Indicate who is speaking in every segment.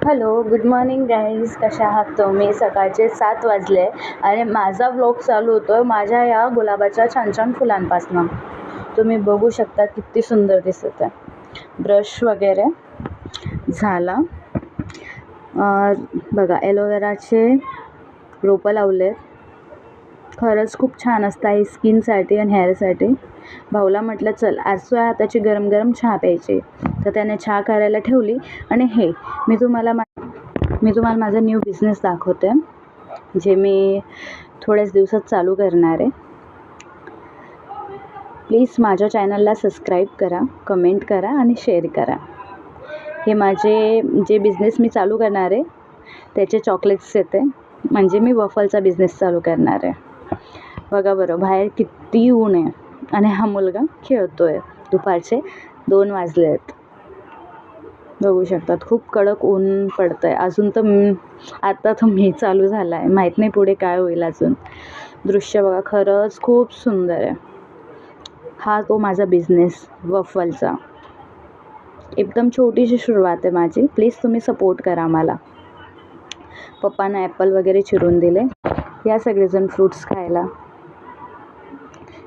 Speaker 1: Hello, good morning guys. कशा आहात तुम्ही? सकाळचे 7 वाजले आणि माझा व्लॉग चालू होतो आहे माझ्या या गुलाबाच्या छान छान फुलांपासून. तुम्ही बघू शकता किती सुंदर दिसत आहे. ब्रश वगैरे झाला. बघा, एलोवेराचे रोपं लावले. खरंच खूप छान असतं आहे स्किनसाठी आणि हेअरसाठी. भाऊला म्हटलं चल आज तुझ्या हाताची गरम गरम चहा प्यायची, तर त्याने चहा करायला ठेवली. आणि हे मी तुम्हाला माझा न्यू बिझनेस दाखवते, जे मी थोड्याच दिवसात चालू करणार आहे. प्लीज माझ्या चॅनलला सबस्क्राईब करा, कमेंट करा आणि शेअर करा. हे माझे जे बिझनेस मी चालू करणार आहे त्याचे चॉकलेट्स येते, म्हणजे मी वफलचा बिझनेस चालू करणार आहे. बघा बरं, बाहेर किती ऊन आहे आणि हा मुलगा खेळतो आहे. दुपारचे 2 वाजले आहेत. बघू शकतात खूप कडक ऊन पडतं आहे. अजून तर आता तर मे चालू झाला आहे, माहीत नाही पुढे काय होईल अजून. दृश्य बघा, खरंच खूप सुंदर आहे. हा तो माझा बिझनेस वफलचा. एकदम छोटीशी सुरुवात आहे माझी. प्लीज तुम्ही सपोर्ट करा मला. पप्पांना ॲपल वगैरे चिरून दिले. या सगळेजण फ्रूट्स खायला.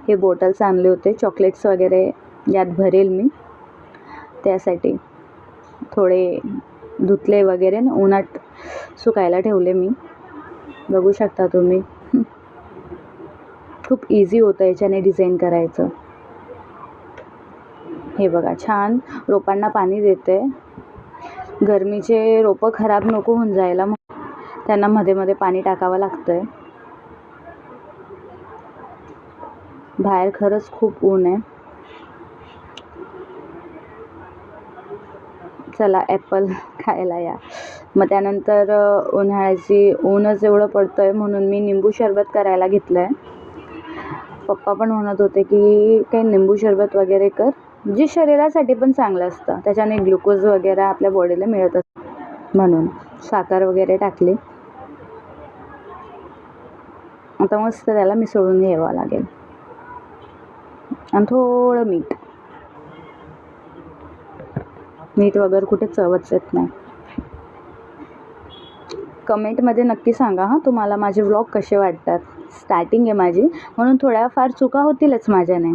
Speaker 1: हे बॉटल्स आणले होते, चॉकलेट्स वगैरे यात भरेल मी. त्यासाठी थोडे धुतले वगैरे ना, उन्हात सुकायला ठेवले मी. बघू शकता तुम्ही. खूप इझी होतं याच्याने डिझाईन करायचं. हे बघा, छान रोपांना पाणी देते. गरमीचे रोपं खराब नको होऊन जायला त्यांना मध्ये मध्ये पाणी टाकावं लागतं आहे. बाहेर खरंच खूप ऊन आहे. चला ॲपल खायला या. मग त्यानंतर उन्हाळ्याची ऊनच एवढं पडतं आहे म्हणून मी निंबू सरबत करायला घेतलं आहे. पप्पा पण म्हणत होते की काही निंबू सरबत वगैरे कर, जे शरीरासाठी पण चांगलं असतं. त्याच्याने ग्लुकोज वगैरे आपल्या बॉडीला मिळत असतं, म्हणून साखर वगैरे टाकली. आता मस्त त्याला मिसळून घ्यावं लागेल आणि थोडं मीठ वगैरे कुठे चवच येत नाही. कमेंटमध्ये नक्की सांगा हां तुम्हाला माझे व्लॉग कसे वाटतात. स्टार्टिंग आहे माझी म्हणून थोड्याफार चुका होतीलच माझ्याने.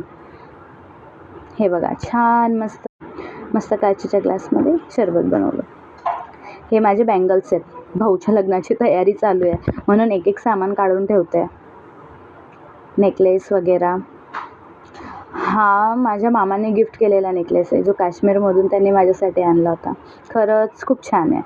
Speaker 1: हे बघा, छान मस्त मस्त काचेच्या ग्लासमध्ये शरबत बनवलं. हे माझे बँगल्स आहेत. भाऊच्या लग्नाची तयारी चालू आहे म्हणून एक एक सामान काढून ठेवते. नेकलेस वगैरे. हा माझ्या मामाने गिफ्ट केलेला नेकलेस आहे, जो काश्मीरमधून त्यांनी माझ्यासाठी आणला होता. खरंच खूप छान आहे.